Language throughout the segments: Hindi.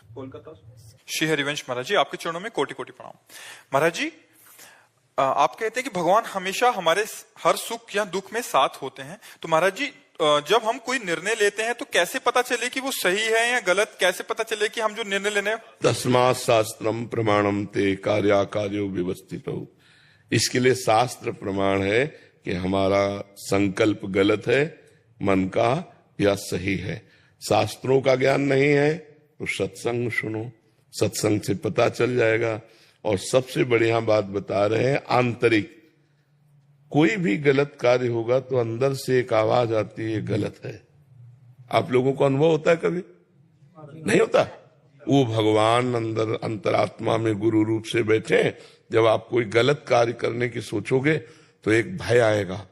कोलकाता। श्री हरिवंश महाराज जी, आपके चरणों में कोटि कोटि प्रणाम। महाराज जी, आप कहते हैं कि भगवान हमेशा हमारे हर सुख या दुख में साथ होते हैं। तो महाराज जी, जब हम कोई निर्णय लेते हैं तो कैसे पता चले कि वो सही है या गलत? कैसे पता चले कि हम जो निर्णय लेने? तस्मात् शास्त्रम प्रमाणम ते कार्याकार्यो व्यवस्थितो। इसके लिए शास्त्र प्रमाण है कि हमारा संकल्प गलत है मन का या सही है। शास्त्रों का ज्ञान नहीं है तो सत्संग सुनो, सत्संग से पता चल जाएगा। और सबसे बढ़िया बात बता रहे हैं, आंतरिक कोई भी गलत कार्य होगा तो अंदर से एक आवाज आती है गलत है। आप लोगों को अनुभव होता है कभी? नहीं होता? वो भगवान अंदर अंतरात्मा में गुरु रूप से बैठे। जब आप कोई गलत कार्य करने की सोचोगे तो एक भय आएगा,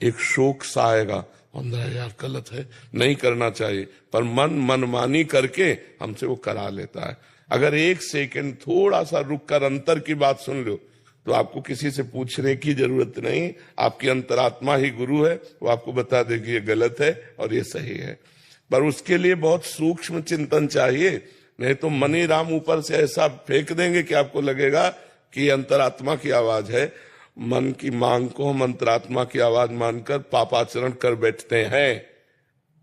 एक शोक सा आएगा, अंदर यार गलत है, नहीं करना चाहिए, पर मनमानी करके हमसे वो करा लेता है। अगर एक सेकंड थोड़ा सा रुक कर अंतर की बात सुन लो तो आपको किसी से पूछने की जरूरत नहीं, आपकी अंतरात्मा ही गुरु है, वो आपको बता देगी ये गलत है और ये सही है। पर उसके लिए बहुत सूक्ष्म चिंतन चाहिए, नहीं तो मनी राम ऊपर से ऐसा फेंक देंगे कि आपको लगेगा कि अंतरात्मा की आवाज है। मन की मांग को हम अंतरात्मा की आवाज मानकर पापाचरण कर बैठते हैं।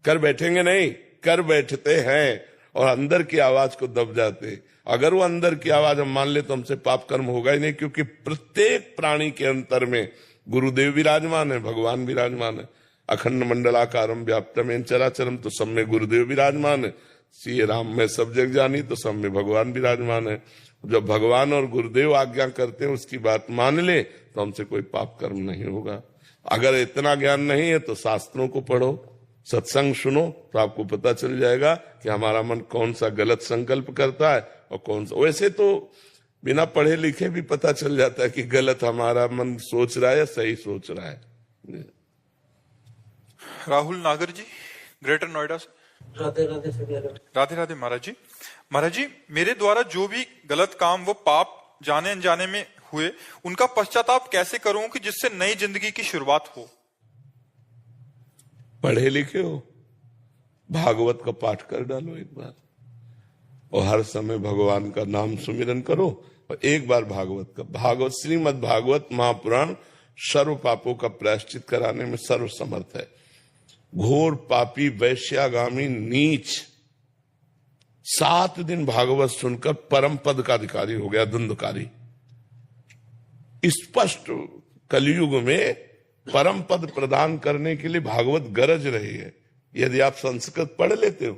कर बैठेंगे नहीं, कर बैठते हैं और अंदर की आवाज को दब जाते। अगर वो अंदर की आवाज हम मान ले तो हमसे पाप कर्म होगा ही नहीं, क्योंकि प्रत्येक प्राणी के अंतर में गुरुदेव विराजमान है, भगवान विराजमान है। अखंड मंडलाकारम व्याप्तम चराचरम, तो सब में गुरुदेव विराजमान है। श्री राम में सब जग जानी, तो सब में भगवान विराजमान है। जब भगवान और गुरुदेव आज्ञा करते हैं, उसकी बात मान ले तो हमसे कोई पाप कर्म नहीं होगा। अगर इतना ज्ञान नहीं है तो शास्त्रों को पढ़ो, सत्संग सुनो, तो आपको पता चल जाएगा कि हमारा मन कौन सा गलत संकल्प करता है और कौन सा। वैसे तो बिना पढ़े लिखे भी पता चल जाता है कि गलत हमारा मन सोच रहा है या सही सोच रहा है। राहुल नागर जी, ग्रेटर नोएडा से। राधे राधे राधे राधे महाराज जी। महाराज जी, मेरे द्वारा जो भी गलत काम वो पाप जाने अनजाने में हुए, उनका पश्चाताप कैसे करूं कि जिससे नई जिंदगी की शुरुआत हो? पढ़े लिखे हो, भागवत का पाठ कर डालो एक बार, और हर समय भगवान का नाम सुमिरन करो। और एक बार भागवत श्रीमद् भागवत महापुराण सर्व पापों का प्रायश्चित कराने में सर्व समर्थ है। घोर पापी वैश्यागामी नीच 7 दिन भागवत सुनकर परम पद का अधिकारी हो गया, धुंधकारी। स्पष्ट कलयुग में परम पद प्रदान करने के लिए भागवत गरज रही है। यदि आप संस्कृत पढ़ लेते हो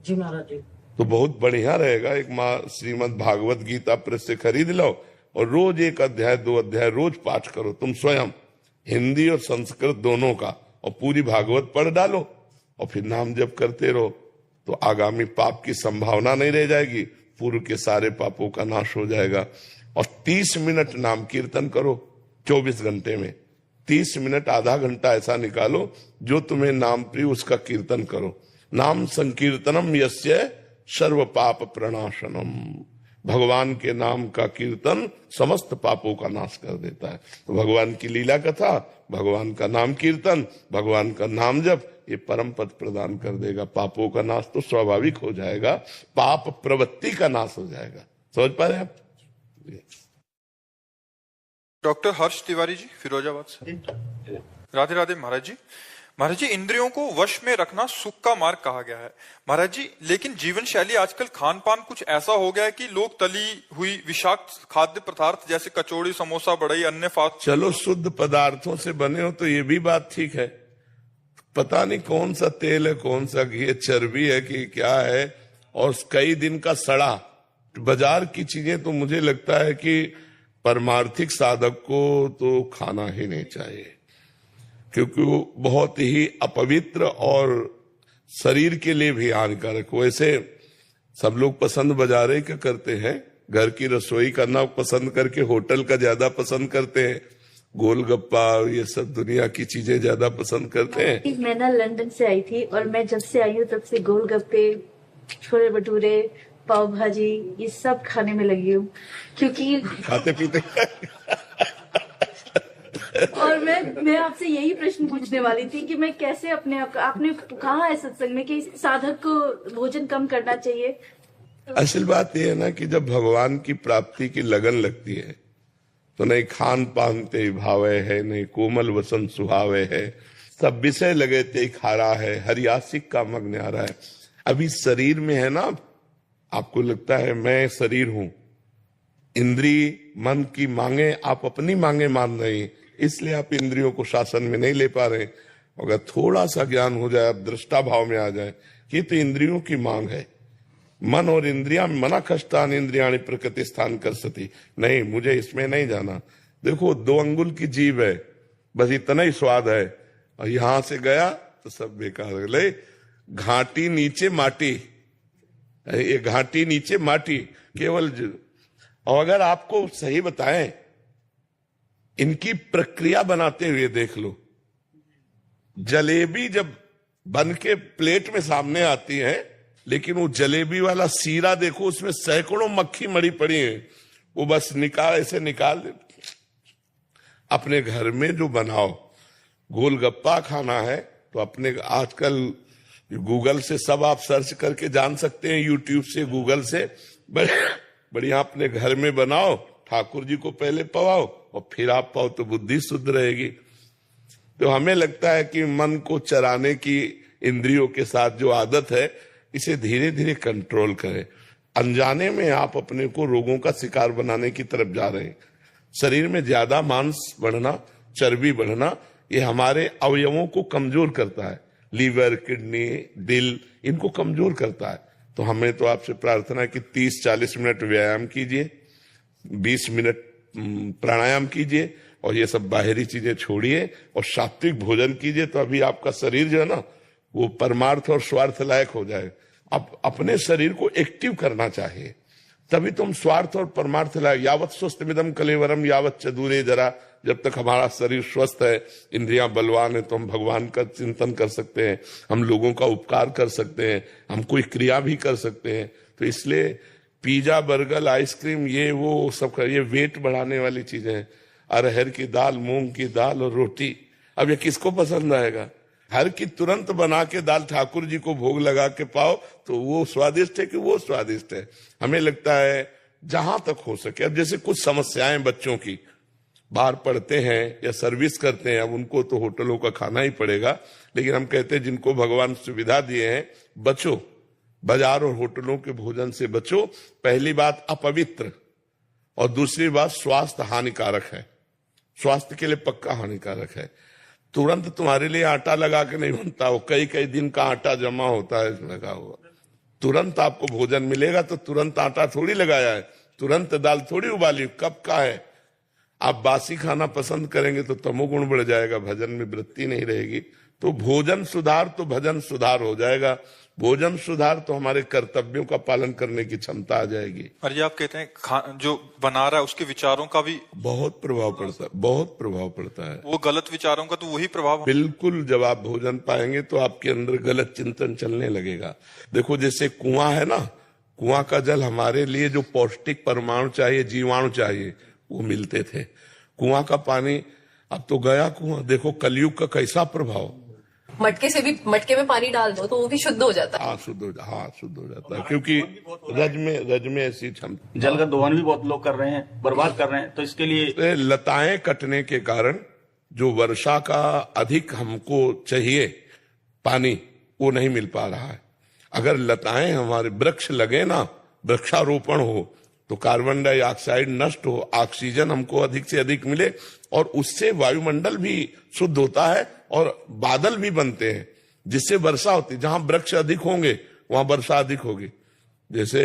जी महाराज जी, तो बहुत बढ़िया रहेगा। एक श्रीमद् भागवत गीता प्रेस से खरीद लो और रोज 1 अध्याय 2 अध्याय रोज पाठ करो तुम स्वयं, हिंदी और संस्कृत दोनों का, और पूरी भागवत पढ़ डालो और फिर नाम जप करते रहो, तो आगामी पाप की संभावना नहीं रह जाएगी, पूर्व के सारे पापों का नाश हो जाएगा। और 30 मिनट नाम कीर्तन करो 24 घंटे में, 30 मिनट आधा घंटा ऐसा निकालो जो तुम्हें नाम प्रिय उसका कीर्तन करो। नाम संकीर्तनम यस्य सर्व पाप प्रणाशनम। भगवान के नाम का कीर्तन समस्त पापों का नाश कर देता है। तो भगवान की लीला कथा, भगवान का नाम कीर्तन, भगवान का नाम जप, ये परम पद प्रदान कर देगा। पापों का नाश तो स्वाभाविक हो जाएगा, पाप प्रवृत्ति का नाश हो जाएगा। समझ पा रहे हैं आप? डॉक्टर हर्ष तिवारी जी, फिरोजाबाद से। राधे राधे महाराज जी। महाराज जी, इंद्रियों को वश में रखना सुख का मार्ग कहा गया है महाराज जी, लेकिन जीवन शैली आजकल खान पान कुछ ऐसा हो गया है कि लोग तली हुई विषाक्त खाद्य पदार्थ जैसे कचौड़ी, समोसा, बढ़ई, अन्य फास्ट। चलो शुद्ध पदार्थों से बने हो तो ये भी बात ठीक है। पता नहीं कौन सा तेल है, कौन सा घी है, चर्बी है कि क्या है, और कई दिन का सड़ा बाजार की चीजें, तो मुझे लगता है कि परमार्थिक साधक को तो खाना ही नहीं चाहिए, क्योंकि वो बहुत ही अपवित्र और शरीर के लिए भी हानिकारक। वैसे सब लोग पसंद बाजारे का करते हैं, घर की रसोई करना पसंद करके होटल का ज्यादा पसंद करते हैं, गोलगप्पा ये सब दुनिया की चीजें ज्यादा पसंद करते हैं। मैं ना लंदन से आई थी और मैं जब से आई हूँ तब से गोलगप्पे, छोले भटूरे, पाव भाजी ये सब खाने में लगी हूँ, क्योंकि खाते पीते और मैं आपसे यही प्रश्न पूछने वाली थी कि मैं कैसे अपने आप, आपने कहा है सत्संग में कि साधक को भोजन कम करना चाहिए, असल बात यह है ना कि जब भगवान की प्राप्ति की लगन लगती है तो नहीं खान पान ते भावे है, नहीं कोमल वसन सुहावे है, सब विषय लगे ते खारा है, हरियासिक का मग न्यारा है। अभी शरीर में है ना, आपको लगता है मैं शरीर हूं, इंद्री मन की मांगे आप अपनी मांगे मान रहे हैं, इसलिए आप इंद्रियों को शासन में नहीं ले पा रहे। अगर थोड़ा सा ज्ञान हो जाए, आप दृष्टा भाव में आ जाए कि तो इंद्रियों की मांग है, मन और इंद्रिया मना खष्टान इंद्रियाणी प्रकृति स्थान कर सती, नहीं मुझे इसमें नहीं जाना। देखो 2 अंगुल की जीभ है, बस इतना ही स्वाद है, और यहां से गया तो सब बेकार। ले घाटी नीचे माटी, ये घाटी नीचे माटी केवल। और अगर आपको सही बताएं, इनकी प्रक्रिया बनाते हुए देख लो, जलेबी जब बन के प्लेट में सामने आती है, लेकिन वो जलेबी वाला सीरा देखो, उसमें सैकड़ों मक्खी मरी पड़ी है, वो बस ऐसे निकाल। अपने घर में जो बनाओ, गोलगप्पा खाना है तो अपने आजकल गूगल से सब आप सर्च करके जान सकते हैं, यूट्यूब से, गूगल से, बढ़िया अपने घर में बनाओ, ठाकुर जी को पहले पवाओ और फिर आप पाओ, तो बुद्धि शुद्ध रहेगी। तो हमें लगता है कि मन को चराने की इंद्रियों के साथ जो आदत है, इसे धीरे धीरे कंट्रोल करें। अनजाने में आप अपने को रोगों का शिकार बनाने की तरफ जा रहे हैं। शरीर में ज्यादा मांस बढ़ना, चर्बी बढ़ना, ये हमारे अवयवों को कमजोर करता है, लीवर, किडनी, दिल, इनको कमजोर करता है। तो हमें तो आपसे प्रार्थना है कि 30-40 मिनट व्यायाम कीजिए, 20 मिनट प्राणायाम कीजिए, और ये सब बाहरी चीजें छोड़िए और सात्विक भोजन कीजिए। तो अभी आपका शरीर जो है ना, वो परमार्थ और स्वार्थ लायक हो जाए। अब अपने शरीर को एक्टिव करना चाहिए, तभी तुम स्वार्थ और परमार्थ लायक। यावत स्वस्थ मिदम कलेवरम यावत च दूरे जरा, जब तक हमारा शरीर स्वस्थ है, इंद्रियां बलवान है, तो हम भगवान का चिंतन कर सकते हैं, हम लोगों का उपकार कर सकते हैं, हम कोई क्रिया भी कर सकते हैं। तो इसलिए पिज्जा, बर्गर, आइसक्रीम, ये वो सब ये वेट बढ़ाने वाली चीजें हैं। अरहर की दाल, मूंग की दाल और रोटी, अब ये किसको पसंद आएगा? हर की तुरंत बना के दाल ठाकुर जी को भोग लगा के पाओ तो वो स्वादिष्ट है कि वो स्वादिष्ट है? हमें लगता है जहां तक हो सके। अब जैसे कुछ समस्याएं बच्चों की, बाहर पढ़ते हैं या सर्विस करते हैं, अब उनको तो होटलों का खाना ही पड़ेगा, लेकिन हम कहते हैं जिनको भगवान सुविधा दिए हैं, बचो, बाजार और होटलों के भोजन से बचो। पहली बात अपवित्र, और दूसरी बात स्वास्थ्य हानिकारक है, स्वास्थ्य के लिए पक्का हानिकारक है। तुरंत तुम्हारे लिए आटा लगा के नहीं बनता, वो कई कई दिन का आटा जमा होता है लगा हुआ। तुरंत आपको भोजन मिलेगा तो तुरंत आटा थोड़ी लगाया है, तुरंत दाल थोड़ी उबाली, कब का है। आप बासी खाना पसंद करेंगे तो तमोगुण बढ़ जाएगा, भजन में वृत्ति नहीं रहेगी। तो भोजन सुधार तो भजन सुधार हो जाएगा, भोजन सुधार तो हमारे कर्तव्यों का पालन करने की क्षमता आ जाएगी। और ये आप कहते हैं जो बना रहा है उसके विचारों का भी बहुत प्रभाव पड़ता है, बहुत प्रभाव पड़ता है। वो गलत विचारों का तो वही प्रभाव। बिल्कुल, जब आप भोजन पाएंगे तो आपके अंदर गलत चिंतन चलने लगेगा। देखो जैसे कुआं है ना, कुआं का जल हमारे लिए जो पौष्टिक परमाणु चाहिए, जीवाणु चाहिए, वो मिलते थे। कुआं का पानी अब तो गया कुआं। देखो कलयुग का कैसा प्रभाव। मटके से भी, मटके में पानी डाल दो तो वो भी शुद्ध हो जाता है। हाँ शुद्ध हो जाता है, क्योंकि रज में ऐसी क्षमता। जल का दोहन भी बहुत लोग कर रहे हैं, बर्बाद कर रहे हैं, तो इसके लिए लताएं कटने के कारण जो वर्षा का अधिक हमको चाहिए पानी, वो नहीं मिल पा रहा है। अगर लताएं हमारे वृक्ष लगे ना, वृक्षारोपण हो, तो कार्बन डाइऑक्साइड नष्ट हो, ऑक्सीजन हमको अधिक से अधिक मिले, और उससे वायुमंडल भी शुद्ध होता है और बादल भी बनते हैं, जिससे वर्षा होती है। जहां वृक्ष अधिक होंगे वहां वर्षा अधिक होगी। जैसे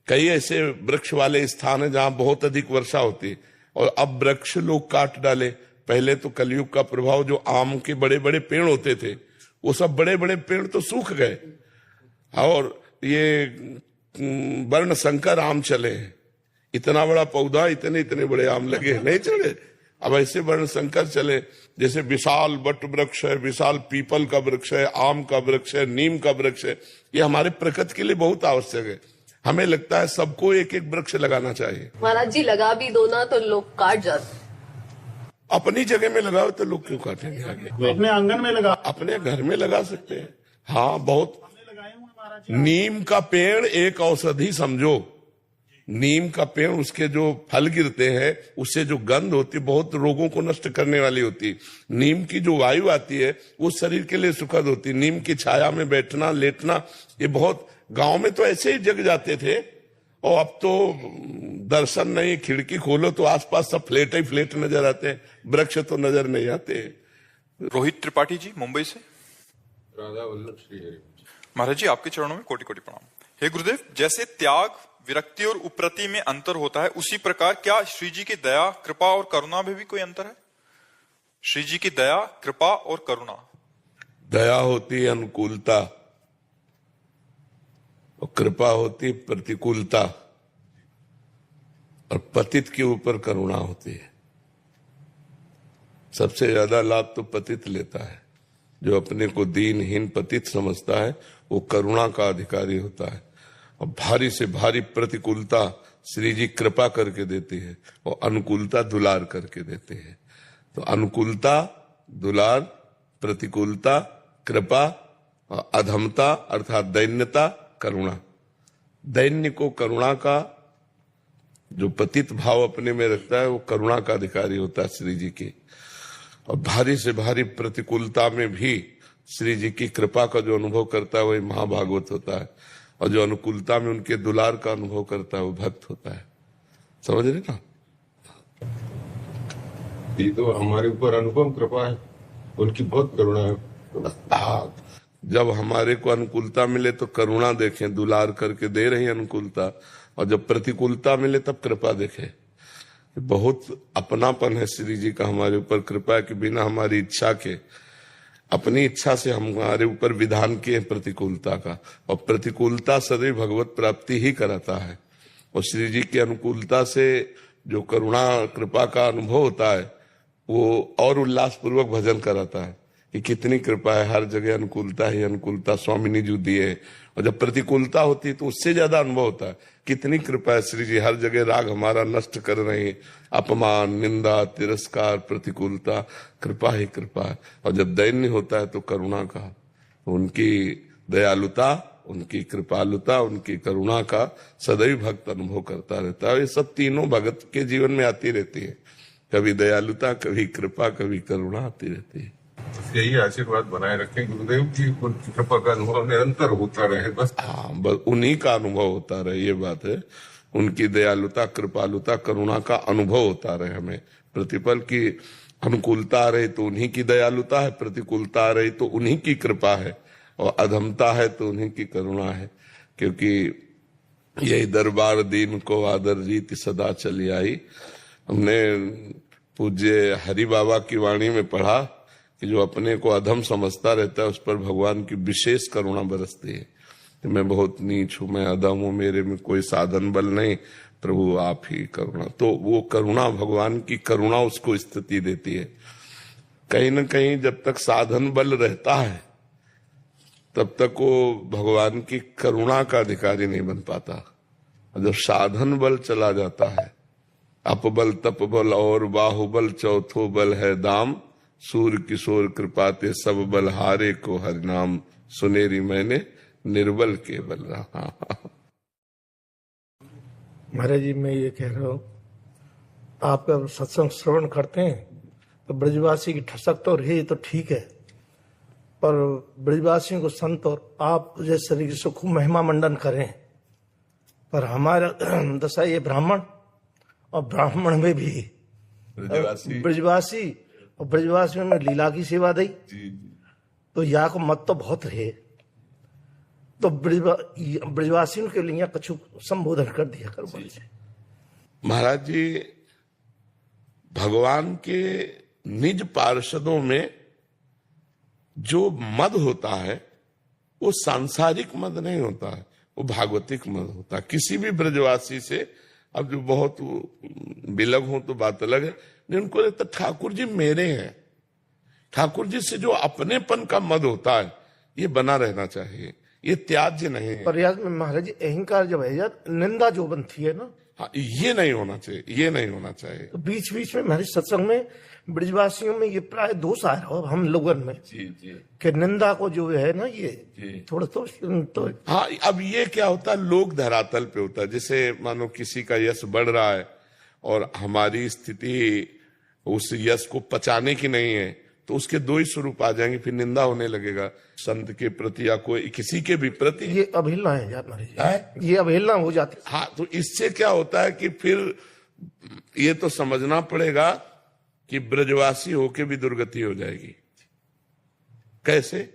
कई ऐसे वृक्ष वाले स्थान है जहां बहुत अधिक वर्षा होती है, और अब वृक्ष लोग काट डाले। पहले तो कलयुग का प्रभाव, जो आम के बड़े बड़े पेड़ होते थे, वो सब बड़े बड़े पेड़ तो सूख गए, और ये वर्ण संकर आम चले हैं। इतना बड़ा पौधा, इतने इतने बड़े आम लगे, नहीं चले। अब ऐसे वर्ण संकर चले, जैसे विशाल वट वृक्ष है, विशाल पीपल का वृक्ष है, आम का वृक्ष है, नीम का वृक्ष है। ये हमारे प्रकृति के लिए बहुत आवश्यक है। हमें लगता है सबको एक एक वृक्ष लगाना चाहिए। महाराज जी लगा भी दो ना तो लोग काट जाते। अपनी जगह में लगाओ तो लोग क्यों काटेंगे? आगे अपने आंगन में लगा, अपने घर में लगा सकते हैं। हाँ, बहुत लगाए हुए महाराज नीम का पेड़ एक औषधि समझो। नीम का पेड़, उसके जो फल गिरते हैं उससे जो गंध होती है बहुत रोगों को नष्ट करने वाली होती। नीम की जो वायु आती है वो शरीर के लिए सुखद होती। नीम की छाया में बैठना लेटना, ये बहुत, गांव में तो ऐसे ही जग जाते थे, और अब तो दर्शन नहीं, खिड़की खोलो तो आसपास सब फ्लैट ही फ्लैट नजर आते हैं, वृक्ष तो नजर नहीं आते। रोहित त्रिपाठी जी मुंबई से। राधा वल्लभ श्री हरि। महाराज जी आपके चरणों में कोटि कोटि प्रणाम। हे गुरुदेव, जैसे त्याग, विरक्ति और उप्रति में अंतर होता है, उसी प्रकार क्या श्री जी की दया, कृपा और करुणा में भी कोई अंतर है? श्री जी की दया, कृपा और करुणा। दया होती है अनुकूलता और कृपा होती प्रतिकूलता, और पतित के ऊपर करुणा होती है। सबसे ज्यादा लाभ तो पतित लेता है। जो अपने को दीनहीन पतित समझता है वो करुणा का अधिकारी होता है। और भारी से भारी प्रतिकूलता श्री जी कृपा करके देती है, और अनुकूलता दुलार करके देते हैं। तो अनुकूलता दुलार, प्रतिकूलता कृपा, और अधमता अर्थात दैन्यता करुणा। दैन्य को करुणा का, जो पतित भाव अपने में रखता है वो करुणा का अधिकारी होता है श्री जी की। और भारी से भारी प्रतिकूलता में भी श्री जी की कृपा का जो अनुभव करता है वही महाभागवत होता है, और जो अनुकूलता में उनके दुलार का अनुभव करता है वो भक्त होता है। समझ रहे ना? ये तो हमारे ऊपर अनुपम कृपा है, उनकी बहुत करुणा है। जब हमारे को अनुकूलता मिले तो करुणा देखें, दुलार करके दे रही अनुकूलता, और जब प्रतिकूलता मिले तब कृपा देखें। बहुत अपनापन है श्री जी का हमारे ऊपर, कृपा है कि बिना हमारी इच्छा के, अपनी इच्छा से हमारे ऊपर विधान किए प्रतिकूलता का, और प्रतिकूलता सदैव भगवत प्राप्ति ही कराता है। और श्री जी की अनुकूलता से जो करुणा कृपा का अनुभव होता है वो और उल्लास पूर्वक भजन कराता है कि कितनी कृपा है, हर जगह अनुकूलता ही अनुकूलता स्वामिनी जी दिए। और जब प्रतिकूलता होती है तो उससे ज्यादा अनुभव होता है, कितनी कृपा है श्री जी, हर जगह राग हमारा नष्ट कर रहे हैं, अपमान निंदा तिरस्कार प्रतिकूलता, कृपा ही कृपा है। और जब दैन्य होता है तो करुणा का, तो उनकी दयालुता, उनकी कृपालुता, उनकी करुणा का सदैव भक्त अनुभव करता रहता है। ये सब तीनों भगत के जीवन में आती रहती है, कभी दयालुता, कभी कृपा, कभी करुणा आती रहती है। यही आशीर्वाद बनाए रखें गुरुदेव की, उनकी कृपा का अनुभव निरंतर होता रहे बस। हाँ, बस उन्हीं का अनुभव होता रहे, ये बात है। उनकी दयालुता, कृपालुता, करुणा का अनुभव होता रहे हमें। प्रतिपल की अनुकूलता आ रही तो उन्हीं की दयालुता है, प्रतिकूलता आ रही तो उन्हीं की कृपा है, और अधमता है तो उन्हीं की करुणा है। क्योंकि यही दरबार दीन को आदर रीति सदा चली आई। हमने पूज्य हरि बाबा की वाणी में पढ़ा कि जो अपने को अधम समझता रहता है उस पर भगवान की विशेष करुणा बरसती है। कि मैं बहुत नीच हूं, मैं अधम हूं, मेरे में कोई साधन बल नहीं, प्रभु आप ही करुणा। तो वो करुणा, भगवान की करुणा उसको स्थिति देती है। कहीं न कहीं जब तक साधन बल रहता है तब तक वो भगवान की करुणा का अधिकारी नहीं बन पाता। जब साधन बल चला जाता है, अपबल तपबल और बाहुबल चौथो बल है दाम, सूर्य किशोर कृपाते सब बल हारे को हरिनाम, सुनेरी मैंने निर्बल के बल रहा। महाराज जी, मैं ये कह रहा हूँ, आप अगर सत्संग श्रवण करते हैं तो ब्रजवासी की ठसक तो रही तो ठीक है, पर ब्रजवासियों को संत और आप जैसे तरीके से खूब महिमा मंडन करें। पर हमारा दशा ये ब्राह्मण, और ब्राह्मण में भी ब्रजवासी, और ब्रजवासियों में लीला की सेवा दी, तो यहाँ को मत तो बहुत रहे। तो ब्रजवासियों के लिए कछु संबोधन कर दिया कर। महाराज जी, भगवान के निज पार्षदों में जो मद होता है वो सांसारिक मद नहीं होता है, वो भागवतिक मद होता है। किसी भी ब्रजवासी से, अब जो बहुत बिलग हो तो बात अलग है, नहीं उनको लगता ठाकुर जी मेरे हैं। ठाकुर जी से जो अपनेपन का मद होता है ये बना रहना चाहिए। ये त्याज्य नहीं है। प्रयाग में महाराज जी अहंकार जब है या निंदा जो बनती है ना, हाँ, ये नहीं होना चाहिए, ये नहीं होना चाहिए। तो बीच बीच में महाराज सत्संग में ब्रजवासियों में ये प्राय दोष आ रहा है हम लोगन में जी जी कि निंदा को जो है ना ये जी। थोड़ा तो हाँ, अब ये क्या होता है, लोग धरातल पे होता है। जैसे मानो किसी का यश बढ़ रहा है और हमारी स्थिति उस यश को पचाने की नहीं है, तो उसके दो ही स्वरूप आ जाएंगे, फिर निंदा होने लगेगा संत के प्रति या कोई किसी के भी प्रति। ये अवहेलना है यार महाराज है? जी, ये अवहेलना हो जाती है। हाँ, तो इससे क्या होता है कि फिर ये तो समझना पड़ेगा कि ब्रजवासी होके भी दुर्गति हो जाएगी। कैसे?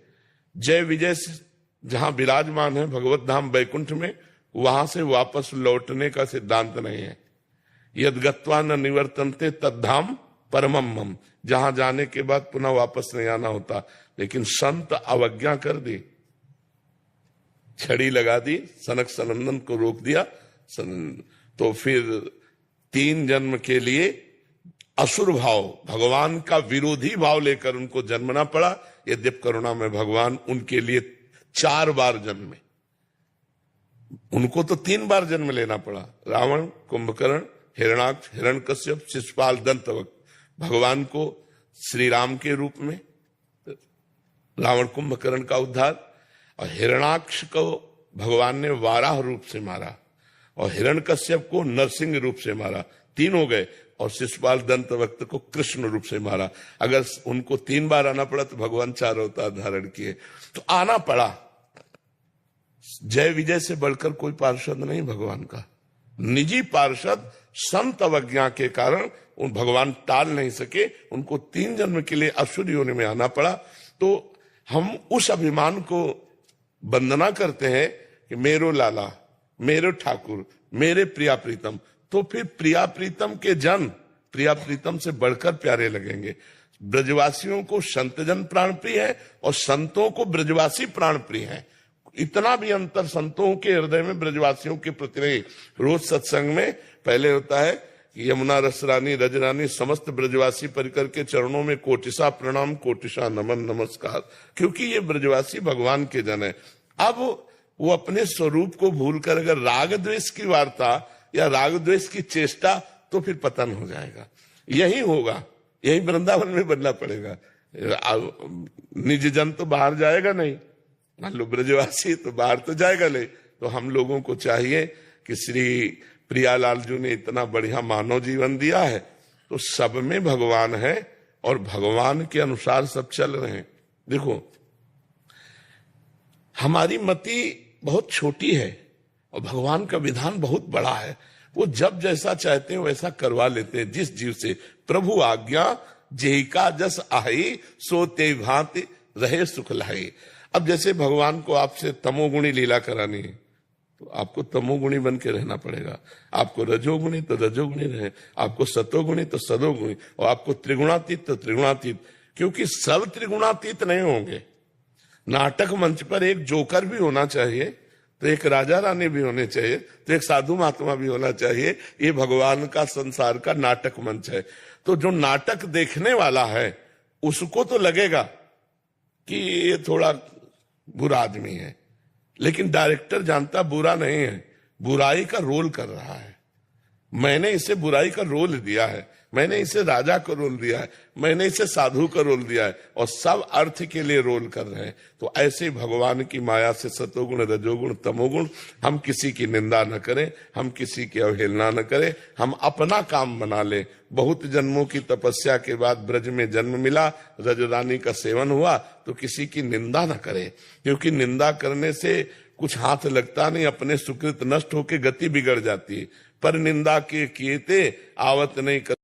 जय विजय से जहां विराजमान है भगवत धाम बैकुंठ में, वहां से वापस लौटने का सिद्धांत नहीं है। यद्गत्वा न निवर्तन्ते तद्धाम परमम मम, जहां जाने के बाद पुनः वापस नहीं आना होता। लेकिन संत अवज्ञा कर दी, छड़ी लगा दी, सनक सनंदन को रोक दिया, तो फिर 3 जन्म के लिए असुर भाव, भगवान का विरोधी भाव लेकर उनको जन्मना पड़ा। यद्यप करुणा में भगवान उनके लिए 4 बार जन्मे, उनको तो 3 बार जन्म लेना पड़ा। रावण, कुंभकर्ण, हिरणाक्ष, हिरण्यकश्यप, शिशुपाल, दंतवक्र। भगवान को श्री राम के रूप में रावण कुंभकर्ण का उद्धार, और हिरणाक्ष को भगवान ने वाराह रूप से मारा, और हिरण्यकश्यप को नरसिंह रूप से मारा। 3 हो गए, और शिशुपाल दंतवक्र को कृष्ण रूप से मारा। अगर उनको 3 बार आना पड़ा तो भगवान 4 अवतार धारण किए, तो आना पड़ा। जय विजय से बढ़कर कोई पार्षद नहीं भगवान का। निजी पार्षद संत अवज्ञा के कारण उन भगवान टाल नहीं सके, उनको 3 जन्म के लिए असुर योनि में आना पड़ा। तो हम उस अभिमान को वंदना करते हैं कि मेरो लाला, मेरो ठाकुर, मेरे प्रिया प्रीतम। तो फिर प्रिया प्रीतम के जन प्रिया प्रीतम से बढ़कर प्यारे लगेंगे। ब्रजवासियों को संतजन प्राण प्रिय है और संतों को ब्रजवासी प्राण प्रिय है। इतना भी अंतर संतों के हृदय में ब्रजवासियों के प्रति नहीं। रोज सत्संग में पहले होता है कि यमुना रसरानी रजरानी समस्त ब्रजवासी परिकर के चरणों में कोटिशा प्रणाम, कोटिशा नमन नमस्कार, क्योंकि ये ब्रजवासी भगवान के जन है। अब वो अपने स्वरूप को भूलकर अगर राग द्वेष की वार्ता या राग द्वेष की चेष्टा, तो फिर पतन हो जाएगा। यही होगा, यही वृंदावन में बनना पड़ेगा। निज जन तो बाहर जाएगा नहीं, मान लो ब्रजवासी तो बाहर तो जाएगा नहीं। तो हम लोगों को चाहिए कि श्री प्रियालाल जी ने इतना बढ़िया मानव जीवन दिया है, तो सब में भगवान है और भगवान के अनुसार सब चल रहे हैं। देखो, हमारी मति बहुत छोटी है और भगवान का विधान बहुत बड़ा है। वो जब जैसा चाहते हैं वैसा करवा लेते हैं जिस जीव से। प्रभु आज्ञा जेहि का जस आही, सो ते भांति रहे सुख लाई। अब जैसे भगवान को आपसे तमोगुणी लीला करानी है, तो आपको तमोगुणी बन के रहना पड़ेगा। आपको रजोगुणी तो रजोगुणी रहे, आपको सतोगुणी तो सदोगुणी, और आपको त्रिगुणातीत तो त्रिगुणातीत, क्योंकि सब त्रिगुणातीत नहीं होंगे। नाटक मंच पर एक जोकर भी होना चाहिए, तो एक राजा रानी भी होने चाहिए, तो एक साधु महात्मा भी होना चाहिए। ये भगवान का संसार का नाटक मंच है। तो जो नाटक देखने वाला है उसको तो लगेगा कि ये थोड़ा बुरा आदमी है, लेकिन डायरेक्टर जानता बुरा नहीं है, बुराई का रोल कर रहा है। मैंने इसे बुराई का रोल दिया है, मैंने इसे राजा का रोल दिया है, मैंने इसे साधु का रोल दिया है, और सब अर्थ के लिए रोल कर रहे हैं। तो ऐसे भगवान की माया से सतोगुण रजोगुण तमोगुण, हम किसी की निंदा न करें, हम किसी की अवहेलना न करें, हम अपना काम बना लें। बहुत जन्मों की तपस्या के बाद ब्रज में जन्म मिला, रजरानी का सेवन हुआ, तो किसी की निंदा न करें, क्योंकि निंदा करने से कुछ हाथ लगता नहीं, अपने सुकृत नष्ट होकर गति बिगड़ जाती है। पर निंदा के किए आवत नहीं कर